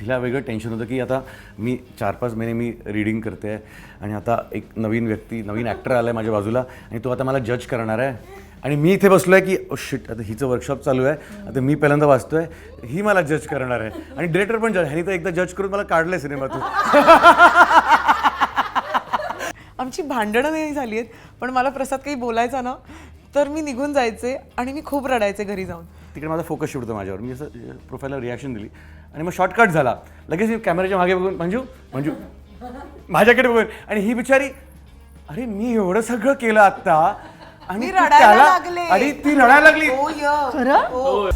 तिला वेगळं टेन्शन होतं की आता मी 4-5 महिने मी रीडिंग करते आहे आणि आता एक नवीन व्यक्ती नवीन ॲक्टर आला आहे माझ्या बाजूला आणि तो आता मला जज करणार आहे आणि मी इथे बसलो आहे की ओ शिट आता हिचं वर्कशॉप चालू आहे आता मी पहिल्यांदा वाचतो आहे ही मला जज करणार आहे आणि डिरेक्टर पण जज ह्यानी तर एकदा जज करून मला काढलं आहे सिनेमातून. आमची भांडणं नाही झाली आहेत, पण मला प्रसाद काही बोलायचा ना तर मी निघून जायचे आणि मी खूप रडायचे घरी जाऊन. तिकडे माझा फोकस शिवतो माझ्यावर मी असं प्रोफाईलला रिॲक्शन दिली आणि मग शॉर्टकट झाला लगेच मी कॅमेऱ्याच्या मागे बघून मंजू मंजू माझ्याकडे बघून आणि ही बिचारी अरे मी एवढं सगळं केलं आत्ता आणि मी तू रडायला त्याला लागले. आणि ती रडायला लागली. खरं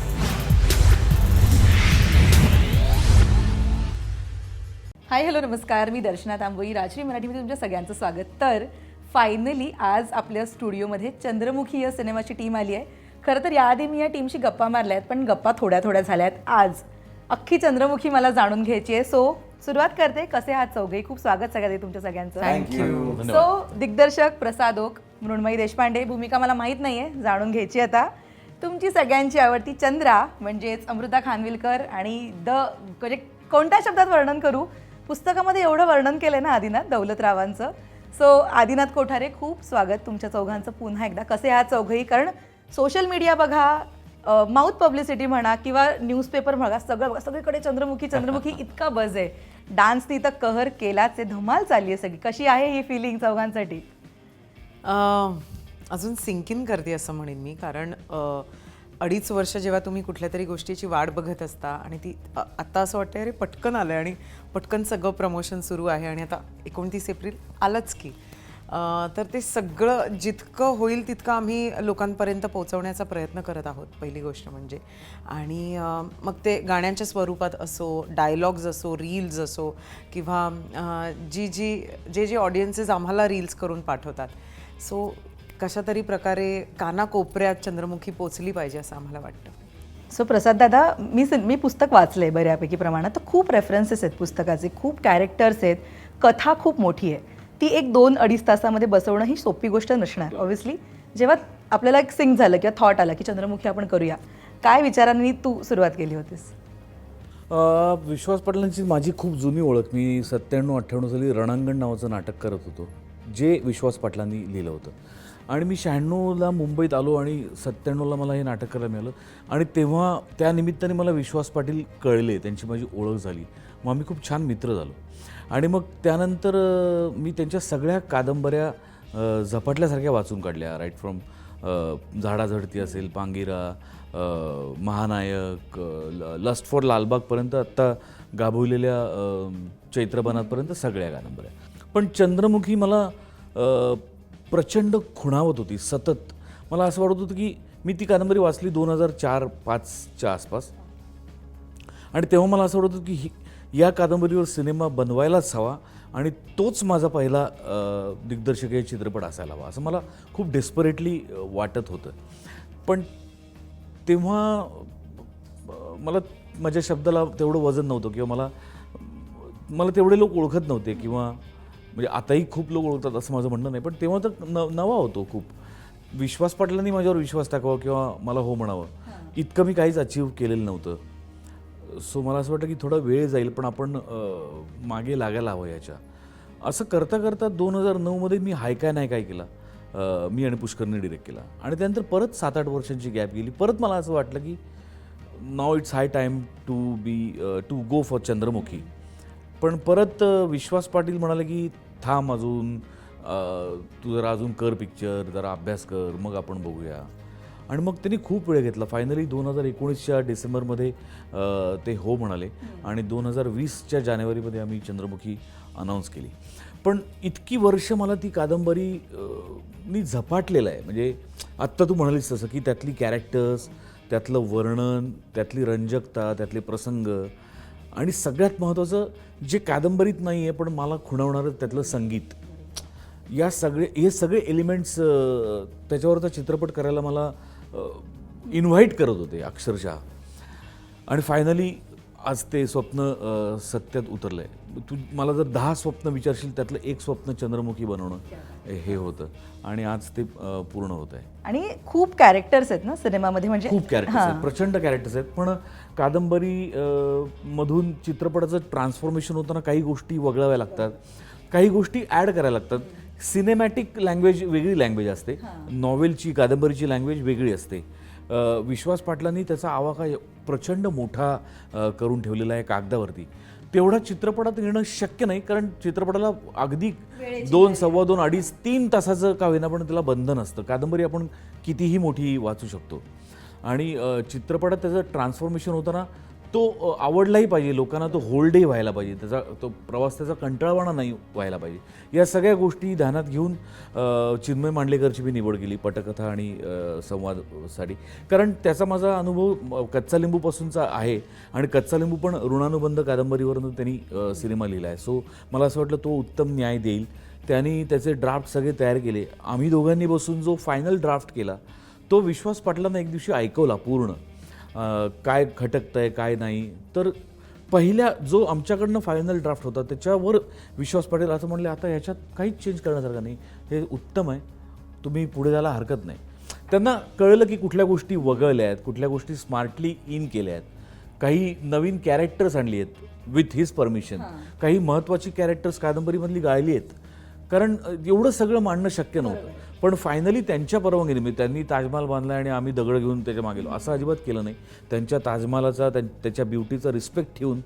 हाय हॅलो नमस्कार, मी दर्शना तांबोई, राजश्री मराठीमध्ये तुमच्या सगळ्यांचं स्वागत. तर फायनली आज आपल्या स्टुडिओमध्ये चंद्रमुखी या सिनेमाची टीम आली आहे. खरं तर याआधी मी या टीमशी गप्पा मारल्या आहेत, पण गप्पा थोड्या थोड्या झाल्या आहेत. आज अख्खी चंद्रमुखी मला जाणून घ्यायची आहे. सो सुरुवात करते. कसे आहात चौघे? खूप स्वागत सगळ्यात तुमच्या सगळ्यांचं. थँक्यू. सो दिग्दर्शक प्रसाद ओक, मृण्मयी देशपांडे, भूमिका मला माहीत नाही आहे, जाणून घ्यायची आता. तुमची सगळ्यांची आवडती चंद्रा म्हणजेच अमृता खानविलकर आणि म्हणजे कोणत्या शब्दात वर्णन करू, पुस्तकामध्ये एवढं वर्णन केलं ना आदिनाथ दौलतरावांचं. सो आदिनाथ कोठारे, खूप स्वागत तुमच्या चौघांचं पुन्हा एकदा. कसे आहात चौघही? कारण सोशल मीडिया बघा, माउथ पब्लिसिटी म्हणा किंवा न्यूजपेपर म्हणा, सगळीकडे चंद्रमुखी चंद्रमुखी इतका बज आहे. डान्सनी तर कहर केलाच आहे, धमाल चालली आहे सगळी. कशी आहे ही फिलिंग चौघांसाठी? अजून सिंक इन करते असं म्हणेन मी, कारण 2.5 वर्ष जेव्हा तुम्ही कुठल्या तरी गोष्टीची वाट बघत असता आणि ती आत्ता असं वाटतं अरे पटकन आलं आणि पटकन सगळं प्रमोशन सुरू आहे आणि आता 29 एप्रिल आलंच की. तर ते सगळं जितकं होईल तितकं आम्ही लोकांपर्यंत पोहोचवण्याचा प्रयत्न करत आहोत, पहिली गोष्ट म्हणजे. आणि मग ते गाण्यांच्या स्वरूपात असो, डायलॉग्स असो, रील्स असो किंवा जे ऑडियन्सेस आम्हाला रील्स करून पाठवतात. सो कशा तरी प्रकारे कानाकोपऱ्यात चंद्रमुखी पोचली पाहिजे असं आम्हाला वाटतं. सो प्रसाद दादा, मी पुस्तक वाचलंय बऱ्यापैकी प्रमाणात. तर खूप रेफरन्सेस आहेत पुस्तकाचे, खूप कॅरेक्टर्स आहेत, कथा खूप मोठी आहे. ती एक 2-2.5 तासामध्ये बसवणं ही सोपी गोष्ट नसणार ऑब्व्हियसली. जेव्हा आपल्याला एक सिंक झालं किंवा थॉट आला की चंद्रमुखी आपण करूया, काय विचारांनी तू सुरुवात केली होतीस? विश्वास पाटलांची माझी खूप जुनी ओळख. मी 97-98 साली रणांगण नावाचं नाटक करत होतो, जे विश्वास पाटलांनी लिहिलं होतं. आणि मी 96ला मुंबईत आलो आणि 97ला मला हे नाटक करायला मिळालं आणि तेव्हा त्या निमित्ताने मला विश्वास पाटील कळले, त्यांची माझी ओळख झाली. मग आम्ही खूप छान मित्र झालो. आणि मग त्यानंतर मी त्यांच्या सगळ्या कादंबऱ्या झपाटल्यासारख्या वाचून काढल्या. राईट फ्रॉम झाडाझडती असेल, पांगिरा, महानायक, लस्ट फॉर लालबागपर्यंत, आत्ता गाभवलेल्या चैत्रबनातपर्यंत सगळ्या कादंबऱ्या. पण चंद्रमुखी मला प्रचंड खुणावत होती सतत. मला असं वाटत होतं की मी ती कादंबरी वाचली 2004-05च्या आसपास आणि तेव्हा मला असं वाटत होतं की या कादंबरीवर सिनेमा बनवायलाच हवा आणि तोच माझा पहिला दिग्दर्शकीय चित्रपट असायला हवा असं मला खूप डेस्परेटली वाटत होतं. पण तेव्हा मला माझ्या शब्दाला तेवढं वजन नव्हतं किंवा मला तेवढे लोक ओळखत नव्हते किंवा म्हणजे आताही खूप लोक ओळखतात असं माझं म्हणणं नाही. पण तेव्हा तर नवा होतो खूप. विश्वास पाटलांनी माझ्यावर विश्वास टाकावा किंवा मला हो म्हणावं इतकं मी काहीच अचीव्ह केलेलं नव्हतं. सो मला असं वाटतं की थोडा वेळ जाईल पण आपण मागे लागायला हवं याच्या. असं करता करता 2009मध्ये मी हाय काय नाही काय केला, मी आणि पुष्करने डिरेक्ट केला आणि त्यानंतर परत 7-8 वर्षांची गॅप गेली. परत मला असं वाटलं की now it's high time to go for Chandramukhi. पण परत विश्वास पाटील म्हणाले की थांब अजून, तू जरा अजून कर पिक्चर, जरा अभ्यास कर, मग आपण बघूया. आणि मग त्यांनी खूप वेळ घेतला. फायनली 2019च्या डिसेंबरमध्ये ते हो म्हणाले आणि 2020च्या जानेवारीमध्ये आम्ही चंद्रमुखी अनाऊन्स केली. पण इतकी वर्ष मला ती कादंबरी मी झपाटलेलं आहे. म्हणजे आत्ता तू म्हणालीस तसं की त्यातली कॅरेक्टर्स, त्यातलं वर्णन, त्यातली रंजकता, त्यातले प्रसंग आणि सगळ्यात महत्त्वाचं जे कादंबरीत नाही आहे पण मला खुणवणारं त्यातलं संगीत, हे सगळे एलिमेंट्स त्याच्यावरचा चित्रपट करायला मला इन्व्हाइट करत होते अक्षरशः. आणि फायनली आज ते स्वप्न सत्यात उतरलं आहे. तू मला जर 10 स्वप्न विचारशील त्यातलं एक स्वप्न चंद्रमुखी बनवणं हे होतं आणि आज ते पूर्ण होत आहे. आणि खूप कॅरेक्टर्स आहेत ना सिनेमामध्ये, म्हणजे खूप कॅरेक्टर्स आहेत, प्रचंड कॅरेक्टर्स आहेत. पण कादंबरी मधून चित्रपटाचं ट्रान्सफॉर्मेशन होताना काही गोष्टी वगळाव्या लागतात, काही गोष्टी ॲड करायला लागतात. सिनेमॅटिक लँग्वेज वेगळी लँग्वेज असते, नॉवेलची कादंबरीची लँग्वेज वेगळी असते. विश्वास पाटलांनी त्याचा आवाका प्रचंड मोठा करून ठेवलेला आहे कागदावरती. तेवढा चित्रपटात येणं शक्य नाही, कारण चित्रपटाला अगदी 2, सव्वा 2, 2.5, 3 तासाचं का होईना पण त्याला बंधन असतं. कादंबरी आपण कितीही मोठी वाचू शकतो आणि चित्रपटात त्याचं ट्रान्सफॉर्मेशन होताना तो आवडलाही पाहिजे लोकांना, तो होल्डही व्हायला पाहिजे, त्याचा तो प्रवास त्याचा कंटाळवाणा नाही व्हायला पाहिजे. या सगळ्या गोष्टी ध्यानात घेऊन चिन्मय मांडलेकरची मी निवड केली पटकथा आणि संवादसाठी. कारण त्याचा माझा अनुभव कच्चा लिंबूपासूनचा आहे आणि कच्चा लिंबू पण ऋणानुबंध कादंबरीवरून त्यांनी सिनेमा लिहिला आहे. सो मला असं वाटलं तो उत्तम न्याय देईल. त्यांनी त्याचे ड्राफ्ट सगळे तयार केले. आम्ही दोघांनी बसून जो फायनल ड्राफ्ट केला तो विश्वास पाटलांना एक दिवशी ऐकवला पूर्ण, काय खटकतं आहे काय नाही. तर पहिल्या जो आमच्याकडनं फायनल ड्राफ्ट होता त्याच्यावर विश्वास पाटील असं म्हणले, आता ह्याच्यात काहीच चेंज करण्यासारखं नाही, हे उत्तम आहे, तुम्ही पुढे जायला हरकत नाही. त्यांना कळलं की कुठल्या गोष्टी वगळल्या आहेत, कुठल्या गोष्टी स्मार्टली इन केल्या आहेत, काही नवीन कॅरेक्टर्स आणली आहेत विथ हिज परमिशन, काही महत्त्वाची कॅरेक्टर्स कादंबरीमधली गाळली आहेत. कारण एवढं सगळं मांडणं शक्य नव्हतं. पण फायनली त्यांच्या परवानगीने त्यांनी ताजमहाल बांधला आणि आम्ही दगड घेऊन त्याच्या मागे गेलो असं अजिबात केलं नाही. त्यांच्या ताजमहालाचा त्याच्या ब्युटीचा रिस्पेक्ट ठेवून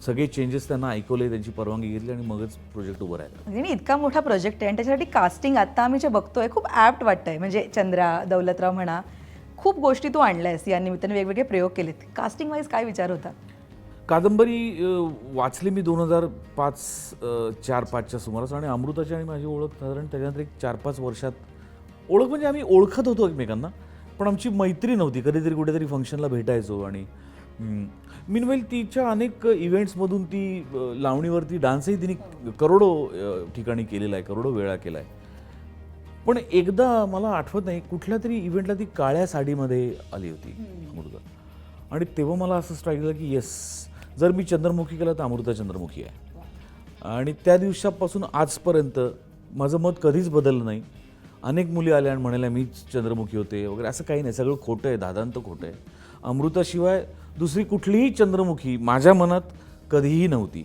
सगळे चेंजेस त्यांना ऐकवले, त्यांची परवानगी घेतली आणि मगच प्रोजेक्ट उभं राहिला. म्हणजे इतका मोठा प्रोजेक्ट आहे आणि त्याच्यासाठी कास्टिंग आता आम्ही जे बघतोय खूप ॲप्ट वाटतंय. म्हणजे चंद्रा, दौलतराव म्हणा, खूप गोष्टी तू आणल्यास या निमित्ताने, वेगवेगळे प्रयोग केलेत. कास्टिंग वाईज काय विचार होता? कादंबरी वाचली मी 2004-5च्या सुमारास आणि अमृताची आणि माझी ओळख साधारण त्याच्यानंतर एक 4-5 वर्षात. ओळख म्हणजे आम्ही ओळखत होतो एकमेकांना, पण आमची मैत्री नव्हती. कधीतरी कुठेतरी फंक्शनला भेटायचो आणि मीनवेल तिच्या अनेक इव्हेंट्समधून ती लावणीवरती डान्सही तिने करोडो ठिकाणी केलेला आहे, करोडो वेळा केला आहे. पण एकदा मला आठवत नाही कुठल्या तरी इव्हेंटला ती काळ्या साडीमध्ये आली होती अमृता, आणि तेव्हा मला असं स्ट्राईक झालं की येस, जर मी चंद्रमुखी केला तर अमृता चंद्रमुखी आहे. आणि त्या दिवसापासून आजपर्यंत माझं मत कधीच बदललं नाही. अनेक मुली आल्या आणि म्हणाल्या मीच चंद्रमुखी होते वगैरे, असं काही नाही, सगळं खोटं आहे, दादांत खोटं आहे. अमृताशिवाय दुसरी कुठलीही चंद्रमुखी माझ्या मनात कधीही नव्हती.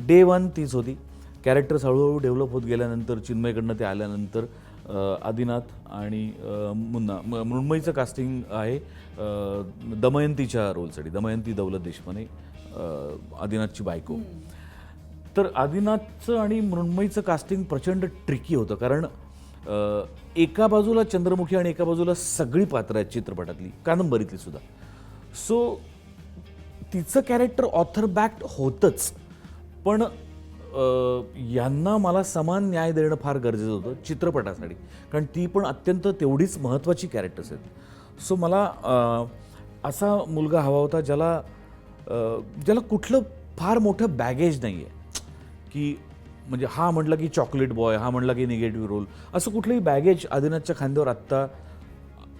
डे 1 तीच होती. कॅरेक्टर्स हळूहळू डेव्हलप होत गेल्यानंतर, चिन्मयकडनं ते आल्यानंतर आदिनाथ आणि मुन्ना, मृण्मयीचं कास्टिंग आहे दमयंतीच्या रोलसाठी, दमयंती दौलत देशपांडे, आदिनाथची बायको. तर आदिनाथचं आणि मृण्मयीचं कास्टिंग प्रचंड ट्रिकी होतं, कारण एका बाजूला चंद्रमुखी आणि एका बाजूला सगळी पात्र आहेत चित्रपटातली, कादंबरीतली सुद्धा. सो तिचं कॅरेक्टर ऑथर बॅक्ड होतंच, पण यांना मला समान न्याय देणं फार गरजेचं होतं चित्रपटासाठी, कारण ती पण अत्यंत तेवढीच महत्त्वाची कॅरेक्टर्स आहेत. सो मला असा मुलगा हवा होता ज्याला कुठलं फार मोठं बॅगेज नाही आहे, की म्हणजे हा म्हटलं की चॉकलेट बॉय, हा म्हटलं की निगेटिव्ह रोल, असं कुठलंही बॅगेज आदिनाथच्या खांद्यावर आत्ता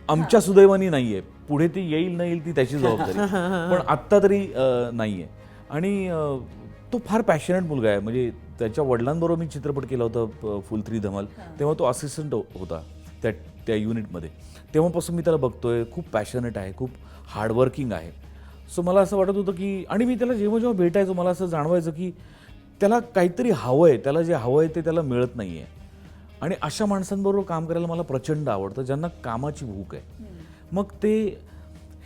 आमच्या सुदैवानी नाही आहे. पुढे ती येईल नाही येईल ती त्याची जबाबदारी, पण आत्ता तरी नाही आहे. आणि तो फार पॅशनेट मुलगा आहे. म्हणजे त्याच्या वडिलांबरोबर मी चित्रपट केला होता फुल 3 धमाल, तेव्हा तो असिस्टंट होता त्या युनिटमध्ये. तेव्हापासून मी त्याला बघतोय, खूप पॅशनेट आहे, खूप हार्डवर्किंग आहे. सो मला असं वाटत होतं की, आणि मी त्याला जेव्हा भेटायचो मला असं जाणवायचं की त्याला काहीतरी हवं आहे, त्याला जे हवं आहे ते त्याला मिळत नाही आहे. आणि अशा माणसांबरोबर काम करायला मला प्रचंड आवडतं, ज्यांना कामाची भूक आहे. मग ते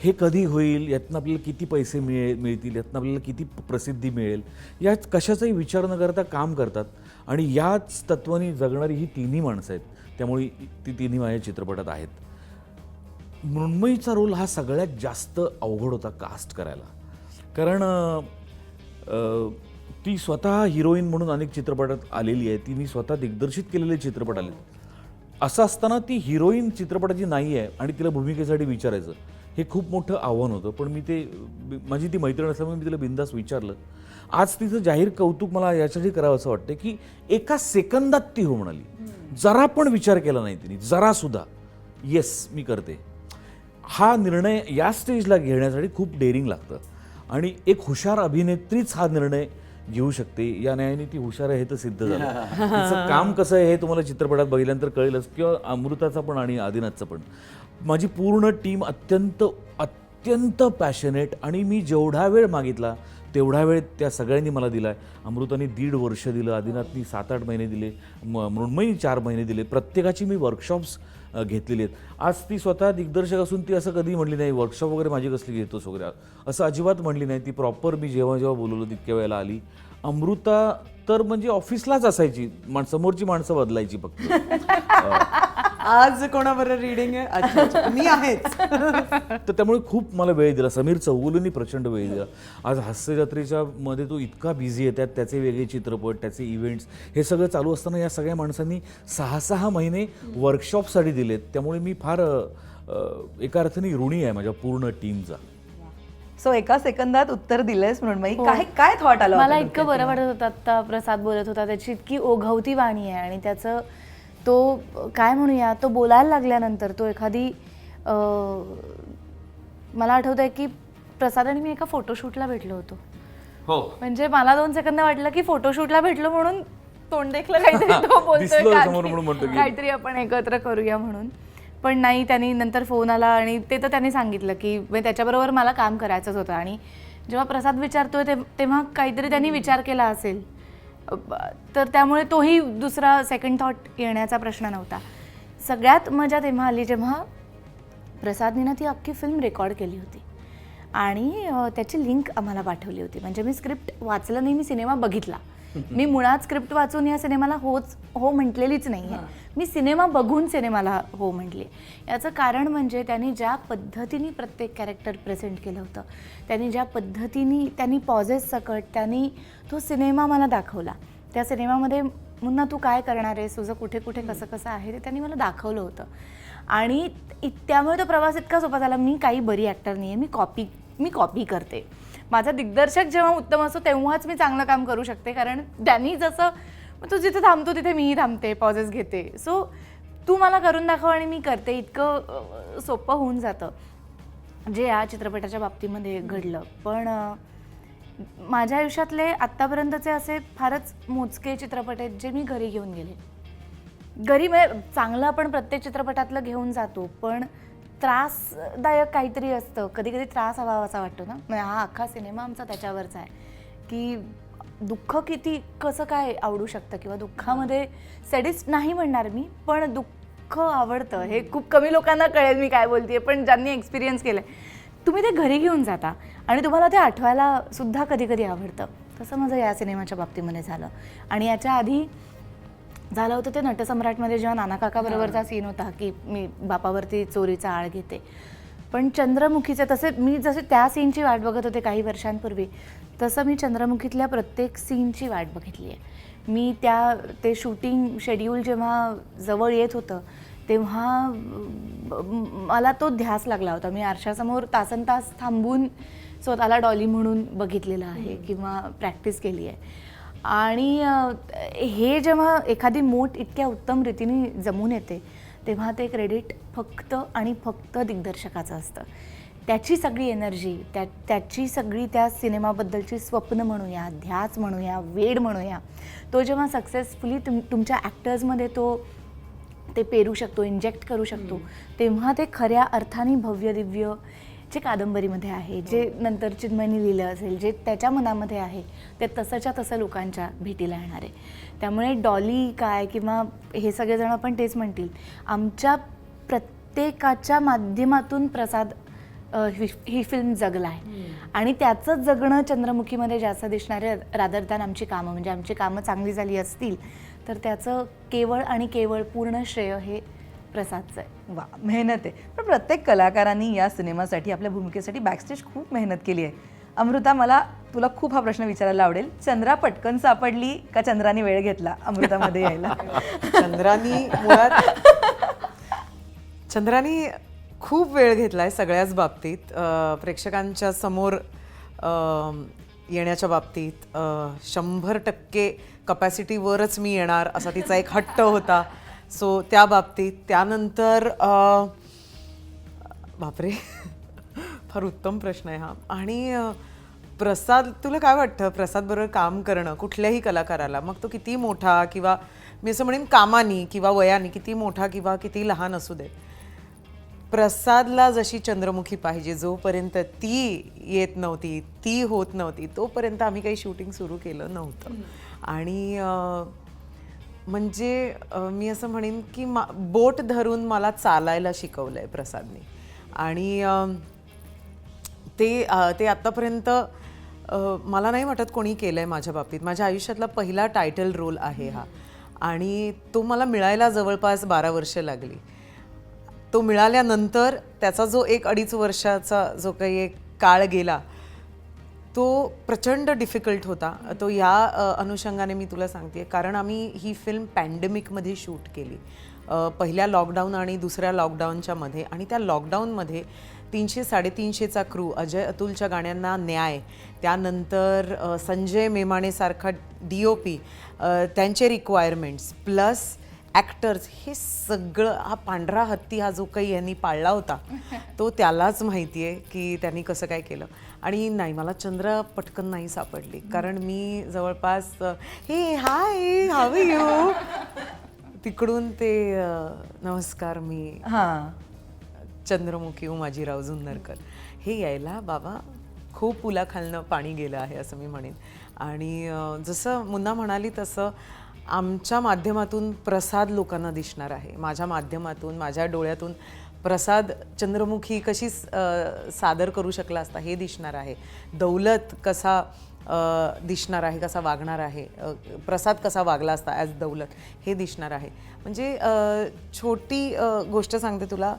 हे कधी होईल, यातनं आपल्याला किती पैसे मिळतील, यातनं आपल्याला किती प्रसिद्धी मिळेल, या कशाचाही विचार न करता काम करतात. आणि याच तत्त्वाने जगणारी ही तिन्ही माणसं आहेत, त्यामुळे ती तिन्ही माझ्या चित्रपटात आहेत. मृण्मयीचा रोल हा सगळ्यात जास्त अवघड होता कास्ट करायला, कारण ती स्वतः हिरोईन म्हणून अनेक चित्रपटात आलेली आहे, तिने स्वतः दिग्दर्शित केलेले चित्रपट आले. असं असताना ती हिरोईन चित्रपटाची नाही आहे आणि तिला भूमिकेसाठी विचारायचं, हे खूप मोठं आव्हान होतं. पण माझी ती मैत्रीण असल्यामुळे मी तिला बिनधास्त विचारलं. आज तिचं जाहीर कौतुक मला यासाठी करावं असं वाटतं की एका सेकंदात ती हो म्हणाली, जरा पण विचार केला नाही तिने, जरासुद्धा. येस मी करते. हा निर्णय या स्टेजला घेण्यासाठी खूप डेअरिंग लागतं. आणि एक हुशार अभिनेत्रीच हा निर्णय घेऊ शकते, या न्यायाने ती हुशार आहे हे तर सिद्ध झालं. तिचं काम कसं आहे हे तुम्हाला चित्रपटात बघितल्यानंतर कळेलच, किंवा अमृताचा पण आणि आदिनाथचं पण. माझी पूर्ण टीम अत्यंत पॅशनेट, आणि मी जेवढा वेळ मागितला तेवढा वेळ त्या सगळ्यांनी मला दिला आहे. अमृताने 1.5 वर्ष दिलं, आदिनाथनी 7-8 महिने दिले, मृण्मयी 4 महिने दिले. प्रत्येकाची मी वर्कशॉप्स घेतलेली आहेत. आज ती स्वतः दिग्दर्शक असून ती असं कधी म्हणली नाही वर्कशॉप वगैरे माझी कसली घेतोस वगैरे, असं अजिबात म्हणली नाही. ती प्रॉपर मी जेव्हा जेव्हा बोलवलं तितक्या वेळेला आली. अमृता तर म्हणजे ऑफिसलाच असायची, समोरची माणसं बदलायची फक्त. आज कोणाबरोबर रीडिंग आहे? अच्छा, अच्छा, मी आहेच. तर त्यामुळे खूप मला वेळ दिला. समीर चौगुलेंनी प्रचंड वेळ दिला. आज हास्य जत्रेच्या मध्ये तो इतका बिझी आहे, त्यात त्याचे वेगळे चित्रपट, त्याचे इव्हेंट्स, हे सगळं चालू असताना या सगळ्या माणसांनी 6-6 महिने वर्कशॉपसाठी दिलेत. त्यामुळे मी फार एका अर्थाने ऋणी आहे माझ्या पूर्ण टीमचा. सो एका सेकंदात उत्तर दिलंयस मृण्मयी. काय थॉट आलं मला होतं इतकं बरं वाटत होतं आता प्रसाद बोलत होता, त्याची इतकी ओघवती वाणी आहे, आणि त्याचं तो काय म्हणूया, तो बोलायला लागल्यानंतर तो एखादी मला आठवतंय की प्रसाद आणि मी एका फोटोशूटला भेटलो होतो. हो, म्हणजे मला 2 सेकंद वाटलं की फोटोशूटला भेटलो म्हणून तोंड देखलं काहीतरी तो बोलतोय दिसलं का, समोर म्हणून म्हणतो की- काहीतरी आपण एकत्र करूया म्हणून. पण नाही, त्यांनी नंतर फोन आला आणि ते तर त्यांनी सांगितलं की म्हणजे त्याच्याबरोबर मला काम करायचंच होतं. आणि जेव्हा प्रसाद विचारतोय तेव्हा काहीतरी त्यांनी विचार केला असेल, तर त्यामुळे तोही दुसरा सेकंड थॉट येण्याचा प्रश्न नव्हता. सगळ्यात मजा तेव्हा आली जेव्हा प्रसादने ना ती अख्खी फिल्म रेकॉर्ड केली होती आणि त्याची लिंक आम्हाला पाठवली होती. म्हणजे मी स्क्रिप्ट वाचलं नाही, मी सिनेमा बघितला. मी मुळात स्क्रिप्ट वाचून या सिनेमाला हो म्हटलेलीच नाही आहे. मी सिनेमा बघून सिनेमाला हो म्हटली. याचं कारण म्हणजे त्यांनी ज्या पद्धतीने प्रत्येक कॅरेक्टर प्रेझेंट केलं होतं, त्यांनी ज्या पद्धतीने त्यांनी पॉझेस सकट त्यांनी तो सिनेमा मला दाखवला. त्या सिनेमामध्ये मुन्ना तू काय करणार आहेस, तुझं कुठे कुठे कसं कसं आहे ते त्यांनी मला दाखवलं होतं. आणि त्यामुळे तो प्रवास इतका सोपा झाला. मी काही बरी ॲक्टर नाही आहे, मी कॉपी करते. माझा दिग्दर्शक जेव्हा उत्तम असतो तेव्हाच मी चांगलं काम करू शकते, कारण त्यांनी जसं तू जिथे थांबतो तिथे मीही थांबते, पॉजेस घेते. सो तू मला करून दाखव आणि मी करते, इतकं सोपं होऊन जातं, जे या चित्रपटाच्या बाबतीमध्ये घडलं. पण माझ्या आयुष्यातले आत्तापर्यंतचे असे फारच मोजके चित्रपट आहेत जे मी घरी घेऊन गेले. घरी म्हणजे चांगलं आपण प्रत्येक चित्रपटातलं घेऊन जातो, पण त्रासदायक काहीतरी असतं. कधी कधी त्रास हवा असा वाटतो ना. म्हणजे हा अख्खा सिनेमा आमचा त्याच्यावरचा आहे की दुःख किती कसं काय आवडू शकतं, किंवा दुःखामध्ये सॅडिस्ट नाही म्हणणार मी, पण दुःख आवडतं. हे खूप कमी लोकांना कळेल मी काय बोलते, पण ज्यांनी एक्सपिरियन्स केलं आहे तुम्ही ते घरी घेऊन जाता आणि तुम्हाला ते आठवायला सुद्धा कधी कधी आवडतं. तसं माझं या सिनेमाच्या बाबतीमध्ये झालं. आणि याच्या आधी झालं होतं ते नटसम्राटमध्ये, जेव्हा नाना काकाबरोबरचा सीन होता की मी बापावरती चोरीचा आळ घेते. पण चंद्रमुखीचे जसे त्या सीनची वाट बघत होते काही वर्षांपूर्वी, तसं मी चंद्रमुखीतल्या प्रत्येक सीनची वाट बघितली आहे. मी ते शूटिंग शेड्यूल जेव्हा जवळ येत होतं तेव्हा मला तो ध्यास लागला होता. मी आरशासमोर तासनतास थांबून स्वतःला डॉली म्हणून बघितलेलं आहे किंवा प्रॅक्टिस केली आहे. आणि हे जेव्हा एखादी मोठ इतक्या उत्तम रीतीने जमून येते तेव्हा ते क्रेडिट फक्त आणि फक्त दिग्दर्शकाचं असतं. त्याची सगळी एनर्जी, त्याची सगळी त्या सिनेमाबद्दलची स्वप्न म्हणूया, ध्यास म्हणूया, वेड म्हणूया, तो जेव्हा सक्सेसफुली तुमच्या ॲक्टर्समध्ये ते पेरू शकतो, इंजेक्ट करू शकतो, तेव्हा ते खऱ्या अर्थाने भव्य दिव्य जे कादंबरीमध्ये आहे, जे नंतर चिन्मयनी लिहिलं असेल, जे त्याच्या मनामध्ये आहे, ते तसंच्या तसं लोकांच्या भेटीला येणार आहे. त्यामुळे डॉली काय किंवा हे सगळेजण पण तेच म्हणतील, आमच्या प्रत्येकाच्या माध्यमातून प्रसाद ही फिल्म जगला आहे. आणि त्याचं जगणं चंद्रमुखीमध्ये जास्त दिसणारे रादर दॅन आमची कामं, म्हणजे आमची कामं चांगली झाली असतील तर त्याचं केवळ आणि केवळ पूर्ण श्रेय हे प्रसादचं आहे. वा, मेहनत आहे. पण प्रत्येक कलाकारांनी या सिनेमासाठी, आपल्या भूमिकेसाठी बॅकस्टेज खूप मेहनत केली आहे. अमृता, मला तुला खूप हा प्रश्न विचारायला आवडेल. चंद्रा पटकन सापडली का चंद्राने वेळ घेतला अमृतामध्ये यायला? चंद्रानी खूप वेळ घेतलाय सगळ्याच बाबतीत. प्रेक्षकांच्या समोर येण्याच्या बाबतीत 100% कपॅसिटीवरच मी येणार असा तिचा एक हट्ट होता. सो त्या बाबतीत. त्यानंतर बापरे फार उत्तम प्रश्न आहे हा. आणि प्रसाद, तुला काय वाटतं प्रसाद बरोबर काम करणं कुठल्याही कलाकाराला, मग तो किती मोठा किंवा मी असं म्हणेन कामानी किंवा वयाने किती मोठा किंवा किती लहान असू दे, प्रसादला जशी चंद्रमुखी पाहिजे जोपर्यंत ती येत नव्हती, ती होत नव्हती, तोपर्यंत आम्ही काही शूटिंग सुरू केलं नव्हतं. आणि म्हणजे मी असं म्हणेन की बोट धरून मला चालायला शिकवलंय प्रसादने. आणि ते आत्तापर्यंत मला नाही वाटत कोणी केलंय माझ्या बाबतीत. माझ्या आयुष्यातला पहिला टायटल रोल आहे हा, आणि तो मला मिळायला जवळपास 12 वर्ष लागली. तो मिळाल्यानंतर त्याचा जो 1-2.5 वर्षाचा जो काही एक काळ गेला तो प्रचंड डिफिकल्ट होता. तो या अनुषंगाने मी तुला सांगते, कारण आम्ही ही फिल्म पॅन्डेमिकमध्ये शूट केली, पहिल्या लॉकडाऊन आणि दुसऱ्या लॉकडाऊनच्या मध्ये. आणि त्या लॉकडाऊनमध्ये 300-350चा क्रू, अजय अतुलच्या गाण्यांना न्याय, त्यानंतर संजय मेमाणेसारखा DOP, त्यांचे रिक्वायरमेंट्स प्लस ॲक्टर्स, हे सगळं, हा पांढरा हत्ती हा जो काही यांनी पाळला होता तो त्यालाच माहिती आहे की त्यांनी कसं काय केलं. आणि नाही, मला चंद्र पटकन नाही सापडली, कारण मी जवळपास हे हाय हाव यू तिकडून ते नमस्कार मी चंद्रमुखी उमाजीराव जुन्नरकर हे यायला बाबा खूप पुलाखालनं पाणी गेलं आहे असं मी म्हणेन. आणि जसं मुन्ना म्हणाली तसं आमच्या माध्यमातून प्रसाद लोकांना दिसणार आहे. माझ्या माध्यमातून, माझ्या डोळ्यातून प्रसाद चंद्रमुखी कशी सादर करू शकला असता हे दिसणार आहे. दौलत कसा दिसणार आहे, कसा वागणार आहे, प्रसाद कसा वागला असता ॲज दौलत हे दिसणार आहे. म्हणजे छोटी गोष्ट सांगते तुला,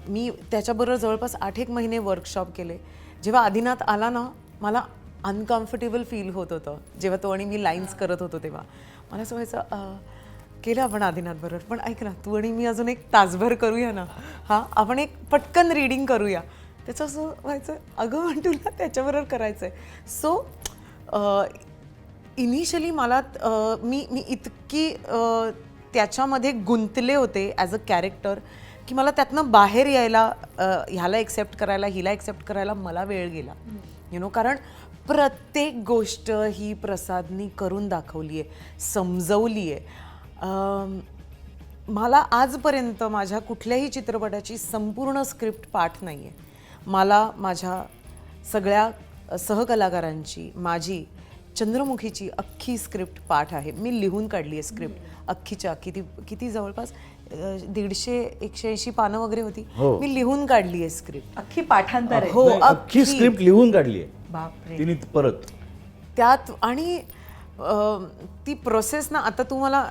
मी त्याच्याबरोबर जवळपास 8-1 महिने वर्कशॉप केले. जेव्हा आदिनाथ आला ना, मला अनकम्फर्टेबल फील होत होतं जेव्हा तो आणि मी लाईन्स करत होतो. तेव्हा मला असं व्हायचं केलं आपण आदिनाथ बरोबर, पण ऐक ना तू आणि मी अजून 1 तासभर करूया ना, हां आपण एक पटकन रीडिंग करूया. त्याचं असं व्हायचं, अगं तुला त्याच्याबरोबर करायचं आहे. सो इनिशियली मला मी इतकी त्याच्यामध्ये गुंतले होते ॲज अ कॅरेक्टर की मला त्यातनं बाहेर यायला, ह्याला एक्सेप्ट करायला, हिला एक्सेप्ट करायला मला वेळ गेला. कारण प्रत्येक गोष्ट ही प्रसादनी करून दाखवली आहे, समजवली आहे. मला आजपर्यंत माझ्या कुठल्याही चित्रपटाची संपूर्ण स्क्रिप्ट पाठ नाही आहे. मला माझ्या सगळ्या सहकलाकारांची, माझी चंद्रमुखीची अख्खी स्क्रिप्ट पाठ आहे. मी लिहून काढली आहे स्क्रिप्ट अख्खीच्या किती जवळपास 150-180 पानं वगैरे होती. मी लिहून काढली आहे स्क्रिप्ट अख्खी पाठांतर आहे. हो, अख्खी स्क्रिप्ट लिहून काढली आहे बापरे. तिने परत त्यात. आणि ती प्रोसेस ना, आता तू मला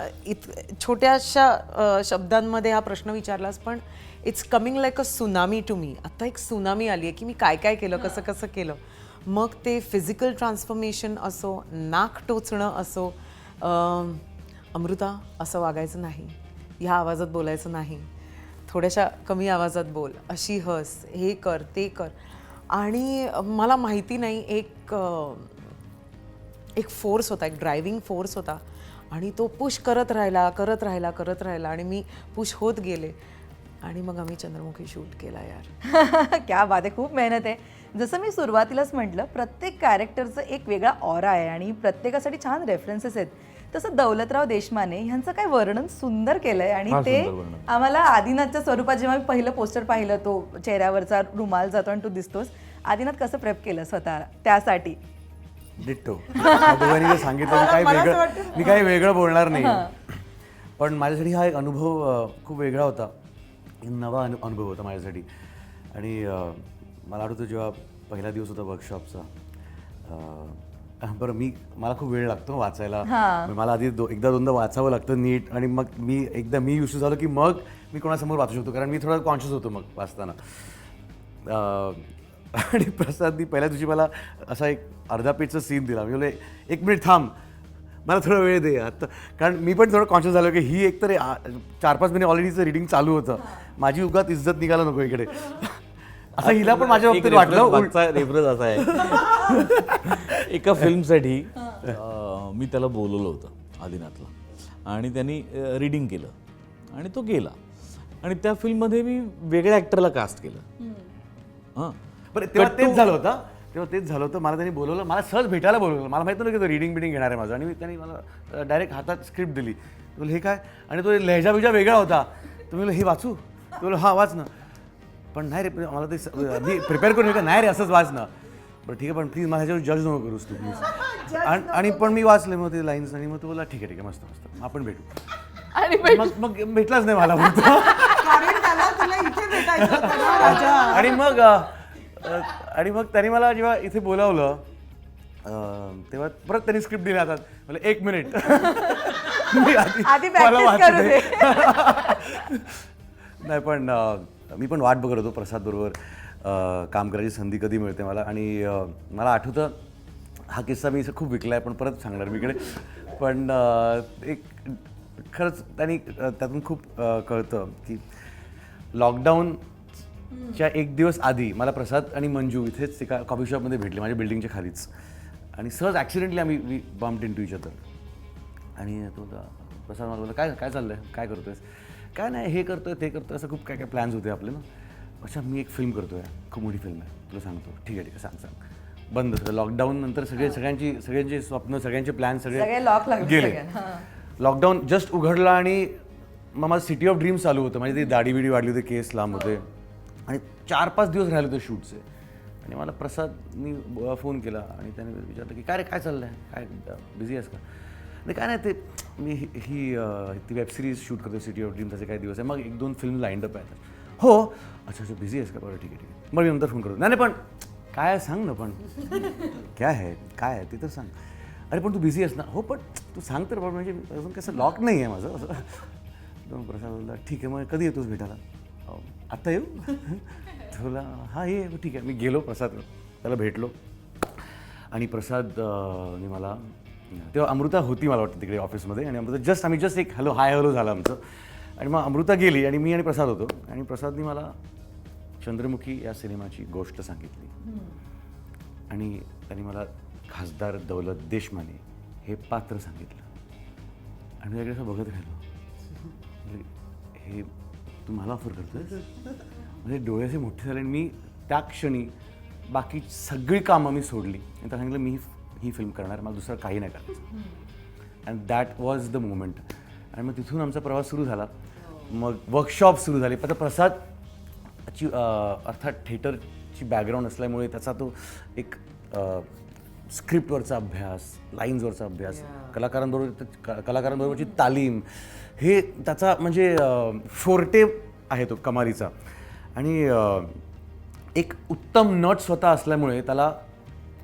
छोट्याशा शब्दांमध्ये हा प्रश्न विचारलास, पण it's coming like a tsunami to me. आता एक सुनामी आली आहे की मी काय काय केलं, कसं कसं केलं. मग ते फिजिकल ट्रान्सफॉर्मेशन असो, नाक टोचणं असो, अमृता असं वागायचं नाही, ह्या आवाजात बोलायचं नाही, थोड्याशा कमी आवाजात बोल, अशी हस, हे कर ते कर. आणि मला माहिती नाही, एक फोर्स होता, एक ड्रायव्हिंग फोर्स होता, आणि तो पुश करत राहिला आणि मी पुश होत गेले, आणि मग आम्ही चंद्रमुखी शूट केला. यार क्या बात आहे, खूप मेहनत आहे. जसं मी सुरुवातीलाच म्हटलं, प्रत्येक कॅरेक्टरचं एक वेगळा ऑरा आहे आणि प्रत्येकासाठी छान रेफरन्सेस आहेत. तसं दौलतराव देशमाने ह्यांचं काय वर्णन सुंदर केलंय. आणि ते आम्हाला आदिनाथच्या स्वरूपात, जेव्हा मी पहिलं पोस्टर पाहिलं, तो चेहऱ्यावरचा रुमाल जातो आणि तू दिसतोस, आदिनाथ कसं प्रेप केलं स्वतः त्यासाठी? डिट्टो. दोघांनी जे सांगितलं मी काही वेगळं बोलणार नाही, पण माझ्यासाठी हा एक अनुभव खूप वेगळा होता, नवा अनुभव होता माझ्यासाठी. आणि मला आठवतं जेव्हा पहिला दिवस होता वर्कशॉपचा, बरं मला खूप वेळ लागतो वाचायला, मला आधी 1-2दा वाचावं लागतं नीट, आणि मग मी युज झालो की मग मी कोणासमोर वाचू शकतो, कारण मी थोडा कॉन्शियस होतो मग वाचताना. आणि प्रसादनी पहिल्या दिवशी मला असा एक अर्धा पेजचा सीन दिला. मी बोलले 1 मिनिट थांब, मला थोडा वेळ दे आता, कारण मी पण थोडं कॉन्शियस झालो की ही एकतर 4-5 महिने ऑलरेडीचं रीडिंग चालू होतं, माझी उगाच इज्जत निघाला नको इकडे, असं हिला पण माझ्या बाबतीत वाटलं. रेफरन्स असा आहे, एका फिल्मसाठी मी त्याला बोलवलं होतं आदिनाथला, आणि त्यांनी रीडिंग केलं आणि तो गेला, आणि त्या फिल्ममध्ये मी वेगळ्या ॲक्टरला कास्ट केलं. बरं तेव्हा तेच झालं होतं तेव्हा तेच झालं होतं. मला त्यांनी बोलवलं, मला सहज भेटायला बोलवलं. मला माहिती नव्हतं की तो रीडिंग बिडिंग घेणार आहे माझं. आणि त्यांनी मला डायरेक्ट हातात स्क्रिप्ट दिली. बोल हे काय, आणि तो लहजा बिजा वेगळा होता. तुम्ही हे वाचू, तो हा वाच ना. पण नाही रे, मला ते मी प्रिपेअर करून का नाही रे असंच वाच ना. बरं ठीक आहे, पण प्लीज मला ह्याच्यावर जज नको करूस तू प्लीज. आणि पण मी वाचले मग ते लाईन्स, आणि मग तो बोला ठीक आहे मस्त मस्त आपण भेटू. आणि मग भेटलाच नाही मला फक्त. कारण त्याला तुला इथे भेटायचं होतं ना, राजा. आणि मग त्यांनी मला जेव्हा इथे बोलावलं तेव्हा परत त्यांनी स्क्रिप्ट दिली हातात. म्हणजे 1 मिनिट मी आधी मला practice वाचू करू दे. दे. नाही पण मी पण वाट बघत होतो प्रसाद बरोबर काम करायची संधी कधी मिळते मला. आणि मला आठवतं हा किस्सा मी खूप विकला आहे पण परत सांगणार मी इकडे. पण एक खरंच त्यांनी त्यातून खूप कळतं की लॉकडाऊनच्या 1 दिवस आधी मला प्रसाद आणि मंजू इथेच एका कॉफी शॉपमध्ये भेटले माझ्या बिल्डिंगच्या खालीच. आणि सहज ॲक्सिडेंटली आम्ही we bumped into each other. आणि तो प्रसाद मला बोलला काय काय चाललं आहे, काय करतो आहेस. काय नाही हे करतोय ते करतोय, असं खूप काय काय प्लॅन्स होते आपले ना. अच्छा मी एक फिल्म करतोय, खूप मोठी फिल्म आहे, तुला सांगतो. ठीक आहे सांग सांग. बंद झालं लॉकडाऊन नंतर. सगळ्यांचे स्वप्न, सगळ्यांचे प्लॅन सगळे lock लागले गेले. सगळ्यांना. लॉकडाऊन जस्ट उघडला आणि मग माझं सिटी ऑफ ड्रीम्स चालू होतं. म्हणजे ती दाढी बिडी वाढली होती, केस लांब होते, आणि 4-5 दिवस राहिले होते शूटचे. आणि मला प्रसादनी फोन केला आणि त्याने विचारलं की काय रे काय चाललं आहे, काय बिझी आहेस का. नाही काय नाही, ते मी ती वेबसिरीज शूट करतो सिटी ऑफ ड्रीम्स, असे काही दिवस आहे, मग 1-2 फिल्म लाईंड अप आहेत. हो अच्छा अच्छा बिझी आहेस का, बरं ठीक आहे ठीक आहे, मग मी नंतर फोन करतो. नाही पण काय सांग ना, पण काय आहे ते तर सांग. अरे पण तू बिझी आहेस ना. हो पण तू सांग तर बरं, म्हणजे अजून कसं लॉक नाही आहे माझं असं. मग प्रसाद बोलला ठीक आहे, मग कधी येतोस भेटायला. आत्ता येऊ तुला. हां ये ठीक आहे. मी गेलो प्रसाद, त्याला भेटलो. आणि प्रसाद मला तेव्हा अमृता होती मला वाटतं तिकडे ऑफिसमध्ये. आणि अमृता आम्ही जस्ट एक हाय हॅलो झालं आमचं. आणि मग अमृता गेली आणि मी आणि प्रसाद होतो. आणि प्रसादनी मला चंद्रमुखी या सिनेमाची गोष्ट सांगितली. आणि त्यांनी मला खासदार दौलत देशमाने हे पात्र सांगितलं. आणि मी असं बघत राहिलो, हे तू मला ऑफर करतोयस. म्हणजे डोळे असे मोठे झाले. आणि मी त्या क्षणी बाकी सगळी कामं मी सोडली आणि त्या सांगितलं मी ही फिल्म करणार, मला दुसरं काही नाही करायचं. And that was the moment. आणि मग तिथून आमचा प्रवास सुरू झाला. मग वर्कशॉप सुरू झाले. आता प्रसादची अर्थात थिएटरची बॅकग्राऊंड असल्यामुळे त्याचा तो एक स्क्रिप्टवरचा अभ्यास, लाईन्सवरचा अभ्यास, कलाकारांबरोबरची तालीम, हे त्याचा म्हणजे फोर्टे आहे तो कमालीचा. आणि एक उत्तम नट स्वतः असल्यामुळे त्याला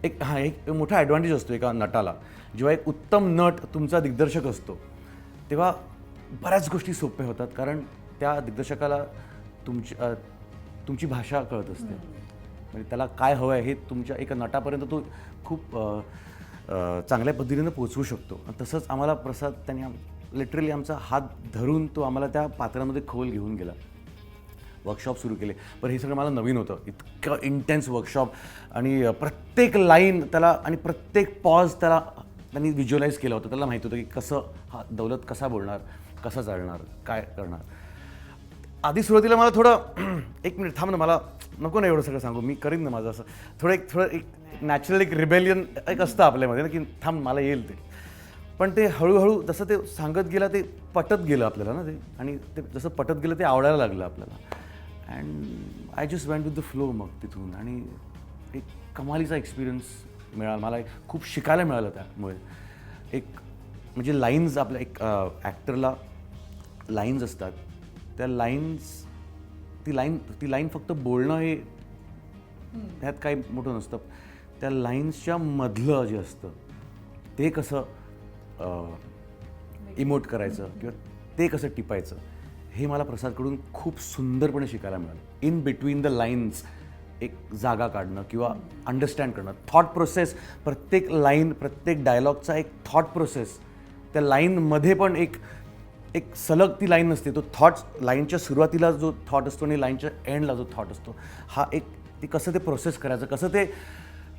एक मोठा ॲडव्हान्टेज असतो एका नटाला. जेव्हा एक उत्तम नट तुमचा दिग्दर्शक असतो तेव्हा बऱ्याच गोष्टी सोप्या होतात, कारण त्या दिग्दर्शकाला तुमची भाषा कळत असते. म्हणजे त्याला काय हवं आहे हे तुमच्या एका नटापर्यंत तो खूप चांगल्या पद्धतीनं पोचवू शकतो. तसंच आम्हाला प्रसाद त्यांनी लिटरली आमचा हात धरून तो आम्हाला त्या पात्रामध्ये खोल घेऊन गेला. वर्कशॉप सुरू केले. पण हे सगळं मला नवीन होतं, इतकं इंटेन्स वर्कशॉप. आणि प्रत्येक लाईन त्याला आणि प्रत्येक पॉज त्याला त्यांनी व्हिज्युअलाइज केलं होतं. त्याला माहिती होतं की कसं हा दौलत कसा बोलणार, कसं चालणार, काय करणार. आधी सुरुवातीला मला थोडं 1 मिनिट थांब ना, मला नको ना एवढं सगळं सांगू, मी करीन ना माझं. असं थोडं एक नॅचरल एक रिबेलियन एक असतं आपल्यामध्ये ना, की थांब मला येईल ते. पण ते हळूहळू जसं ते सांगत गेला ते पटत गेलं आपल्याला ना ते. आणि ते जसं पटत गेलं ते आवडायला लागलं आपल्याला. And I just went with the flow. मग तिथून आणि एक कमालीचा एक्सपिरियन्स मिळाला मला. खूप शिकायला मिळालं त्यामुळे. एक म्हणजे लाईन्स, आपल्या एक ॲक्टरला लाईन्स असतात, त्या ती लाईन फक्त बोलणं हे त्यात काही मोठं नसतं. त्या लाईन्सच्या मधलं जे असतं ते कसं इमोट करायचं किंवा ते कसं टिपायचं हे मला प्रसादकडून खूप सुंदरपणे शिकायला मिळालं. इन बिटवीन द लाईन्स एक जागा काढणं किंवा अंडरस्टँड करणं, थॉट प्रोसेस. प्रत्येक लाईन, प्रत्येक डायलॉगचा एक थॉट प्रोसेस. त्या लाईनमध्ये पण एक सलग ती लाईन नसते. तो थॉट्स लाईनच्या सुरुवातीला जो थॉट असतो आणि लाईनच्या एंडला जो थॉट असतो, हा एक ती कसं ते प्रोसेस करायचं,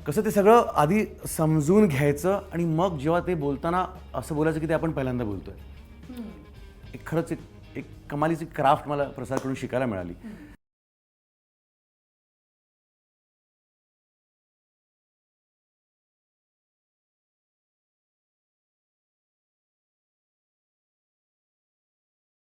कसं ते सगळं आधी समजून घ्यायचं. आणि मग जेव्हा ते बोलताना असं बोलायचं की ते आपण पहिल्यांदा बोलतोय. खरंच एक कमालीची क्राफ्ट मला प्रसादकडून शिकायला मिळाली.